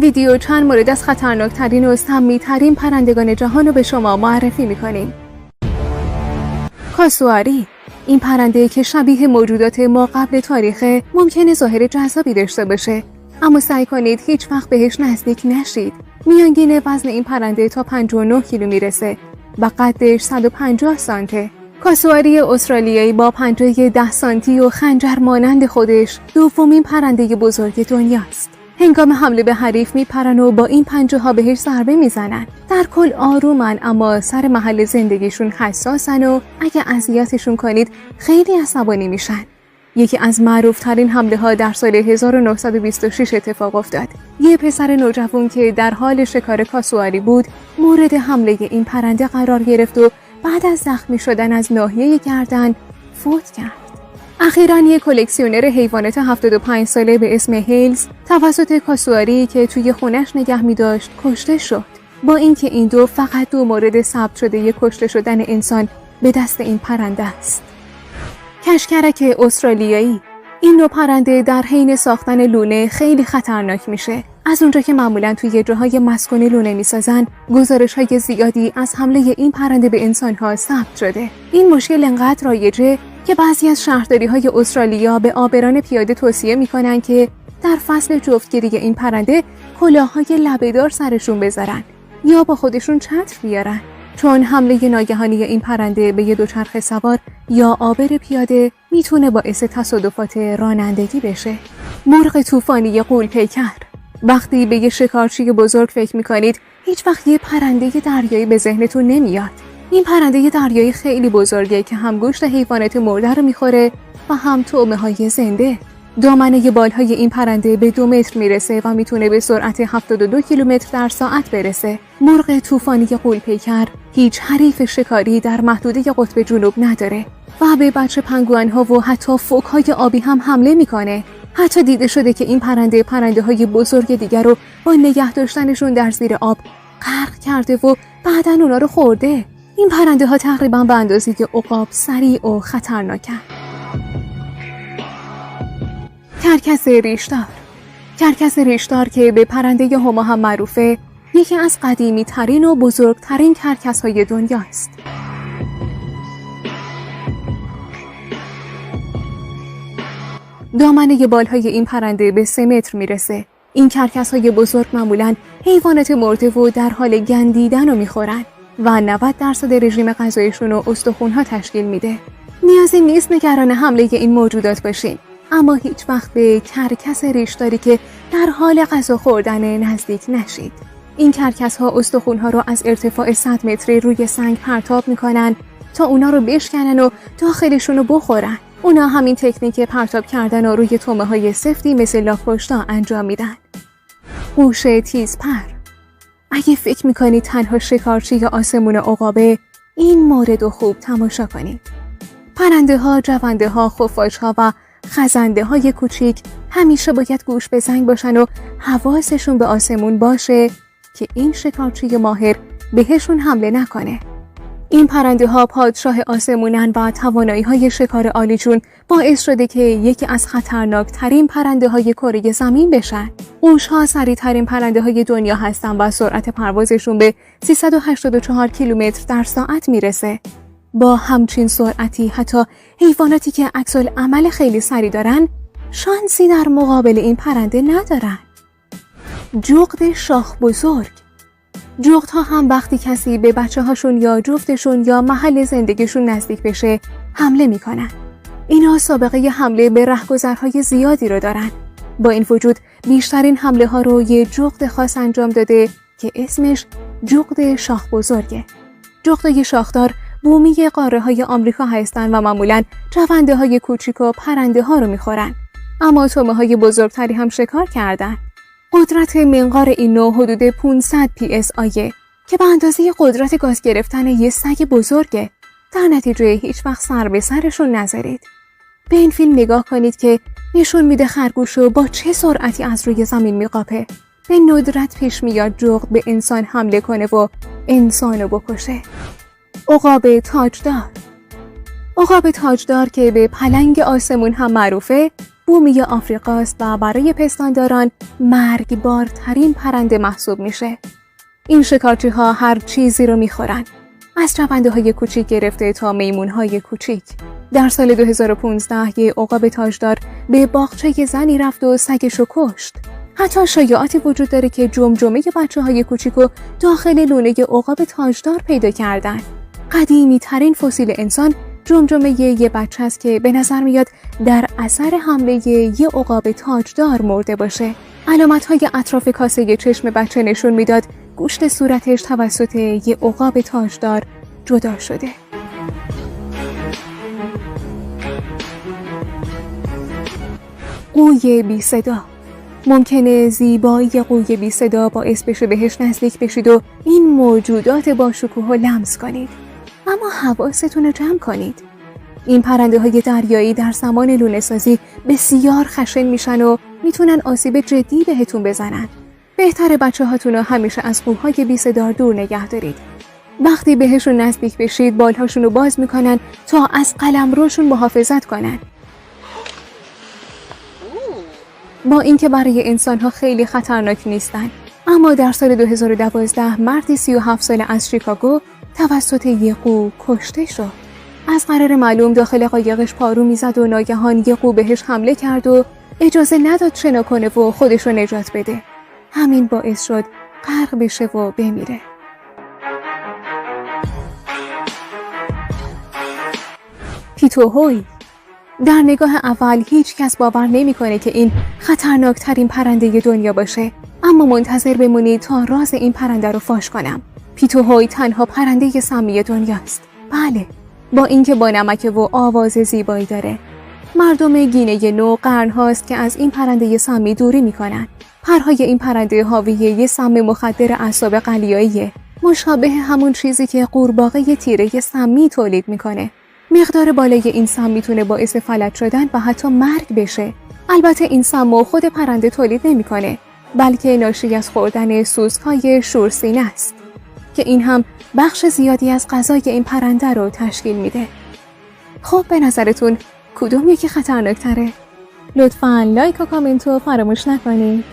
ویدیو چند مورد از خطرناکترین و سمی‌ترین پرندگان جهان رو به شما معرفی می‌کنیم. کاسواری، این پرنده که شبیه موجودات ما قبل تاریخ ممکنه ظاهر جذابی داشته باشه، اما سعی کنید هیچ وقت بهش نزدیک نشید. میانگین وزن این پرنده تا 59 کیلو میرسه و قدش 150 سانته. کاسواری استرالیایی با پنجه 10 سانتی و خنجر مانند خودش دومین پرنده بزرگ دنیاست. هنگام حمله به حریف میپرن و با این پنجه ها بهش ضربه میزنن. در کل آرومن، اما سر محل زندگیشون حساسن و اگه اذیتشون کنید خیلی عصبانی میشن. یکی از معروفترین حمله ها در سال 1926 اتفاق افتاد. یه پسر نوجوان که در حال شکار کاسواری بود مورد حمله این پرنده قرار گرفت و بعد از زخمی شدن از ناحیه گردن فوت کرد. اخیراً یک کلکسیونر حیوانات 75 ساله به اسم هیلز توسط کاسواری که توی خونش نگه می داشت کشته شد. با اینکه این فقط 2 مورد ثبت شده کشته شدن انسان به دست این پرنده است. کشکرک استرالیایی، این نوع پرنده در حین ساختن لونه خیلی خطرناک میشه. از اونجا که معمولاً توی جاهای مسکون لونه میسازن، گزارش‌های زیادی از حمله این پرنده به انسان‌ها ثبت شده. این مشکل انقدر رایجه که بعضی از شهرداری‌های استرالیا به عابران پیاده توصیه می‌کنن که در فصل جفتگیری این پرنده کلاه‌های لبه‌دار سرشون بذارن یا با خودشون چتر بیارن، چون حمله ناگهانی این پرنده به یه دوچرخه سوار یا عابر پیاده میتونه باعث تصادفات رانندگی بشه. مرغ طوفانی غول‌پیکر، وقتی به یه شکارچی بزرگ فکر می‌کنید هیچ وقت یه پرنده دریایی به ذهنتون نمیاد. این پرنده دریایی خیلی بزرگه که هم گوشت حیوانات مرده رو میخوره و هم طعمه‌های زنده. دامنه بالهای این پرنده به 2 متر میرسه و میتونه به سرعت 72 کیلومتر در ساعت برسه. مرغ طوفانی غول‌پیکر هیچ حریف شکاری در محدوده قطب جنوب نداره و به بچه پنگوئن‌ها و حتی فوک‌های آبی هم حمله میکنه. حتی دیده شده که این پرنده‌های بزرگ دیگر رو با نگه داشتنشون در زیر آب غرق کرده و بعداً اونا رو خورده. این پرنده ها تقریباً به اندازه عقاب سریع و خطرناکن. کرکس ریشدار، کرکس ریشدار که به پرنده هما هم معروفه، یکی از قدیمی ترین و بزرگترین کرکس های دنیاست. دامنه بالهای این پرنده به 3 متر میرسه. این کرکس های بزرگ معمولاً حیوانات مرده و در حال گندیدن رو میخورن و 90% رژیم غذایشون رو استخوان‌ها تشکیل میده. نیازی نیست نگران حمله این موجودات باشین، اما هیچ وقت به کرکس ریشداری که در حال غذا خوردن نزدیک نشید. این کرکس‌ها استخوان‌ها رو از ارتفاع 100 متری روی سنگ پرتاب میکنن تا اونا رو بشکنن و داخلشون رو بخورن. اونا همین تکنیک پرتاب کردن رو روی طعمه‌های سفتی مثل لاک‌پشت‌ها انجام میدن. قوش تیزپر، اگه فکر میکنید تنها شکارچی یا آسمون عقابه، این مورد رو خوب تماشا کنید. پرنده ها، جونده ها، خفاش ها و خزنده های کوچیک همیشه باید گوش به زنگ باشن و حواسشون به آسمون باشه که این شکارچی ماهر بهشون حمله نکنه. این پرنده ها پادشاه آسمونن و توانایی های شکار عالیشون باعث شده که یکی از خطرناک ترین پرنده های کره زمین بشن. قوش ها سریع ترین پرنده های دنیا هستن و سرعت پروازشون به 384 کیلومتر در ساعت میرسه. با همچین سرعتی حتی حیواناتی که عکس‌العمل خیلی سریع دارن شانسی در مقابل این پرنده ندارن. جغد شاخ بزرگ، جغدها هم وقتی کسی به بچه هاشون یا جفتشون یا محل زندگیشون نزدیک بشه حمله میکنن. اینا سابقه حمله به رهگذرهای زیادی رو دارن. با این وجود بیشترین حمله ها رو یه جغد خاص انجام داده که اسمش جغد شاخ بزرگه. جغدای شاخدار بومی قاره های آمریکا هستن و معمولاً جونده های کوچیک و پرنده ها رو میخورن. اما طعمه های بزرگتری هم شکار کردن. قدرت منقار این نوع حدود 500 PSI که به اندازه قدرت گاز گرفتن یه سگ بزرگه. در نتیجه هیچ وقت سر به سرشون نذارید. به این فیلم نگاه کنید که نشون میده خرگوشو با چه سرعتی از روی زمین میقاپه. به ندرت پیش میاد جغد به انسان حمله کنه و انسانو بکشه. عقاب تاجدار، عقاب تاجدار که به پلنگ آسمون هم معروفه، بومی آفریقاست و برای پستانداران مرگبارترین پرنده محسوب میشه. این شکارچی ها هر چیزی رو میخورن، از چپنده های کوچیک گرفته تا میمون های کوچیک. در سال 2015 یه عقاب تاجدار به باغچه زنی رفت و سگش رو کشت. حتی شایعاتی وجود داره که جمجمه بچه‌های کوچیکو داخل لونه عقاب تاجدار پیدا کردن. قدیمی ترین فسیل انسان جمجمه یه بچه است که به نظر میاد در اثر حمله یه عقاب تاجدار مرده باشه. علامت‌های اطراف کاسه چشم بچه نشون میداد گوشت صورتش توسط یه عقاب تاجدار جدا شده. قوی بی صدا. ممکنه زیبایی قوی بی صدا باعث بشه بهش نزدیک بشید و این موجودات با شکوه رو لمس کنید. اما حواستون رو جمع کنید. این پرنده های دریایی در زمان لونه سازی بسیار خشن میشن و میتونن آسیب جدی بهتون بزنن. بهتره بچه هاتون رو همیشه از قوهای بی صدا دور نگه دارید. وقتی بهشون نزدیک بشید بالهاشون رو باز میکنن تا از قلمروشون محافظت کنن. با اینکه برای انسان‌ها خیلی خطرناک نیستن، اما در سال 2012 مردی 37 ساله از شیکاگو توسط یک قو کشته شد. از قرار معلوم داخل قایقش پارو میزد و ناگهان یک قو بهش حمله کرد و اجازه نداد شنا کنه و خودش رو نجات بده. همین باعث شد غرق بشه و بمیره. پیتوهوی. در نگاه اول هیچ کس باور نمی‌کنه که این خطرناکترین پرنده دنیا باشه، اما منتظر بمونید تا راز این پرنده رو فاش کنم. پیتوهوی تنها پرنده سمی دنیاست. بله، با اینکه با نمک و آواز زیبایی داره. مردم گینه نو قرن‌هاست که از این پرنده سمی دوری می‌کنن. پرهای این پرنده حاوی یه سم مخدر اعصاب قلیاییه، مشابه همون چیزی که قورباغه تیره سمی تولید می‌کنه. مقدار بالای این سم میتونه باعث فلج شدن و حتی مرگ بشه. البته این سم خود پرنده تولید نمیکنه، بلکه ناشی از خوردن سوسک‌های شورسینه است که این هم بخش زیادی از غذای این پرنده رو تشکیل میده. خب به نظرتون کدوم یکی خطرناک‌تره؟ لطفاً لایک و کامنت رو فراموش نکنید.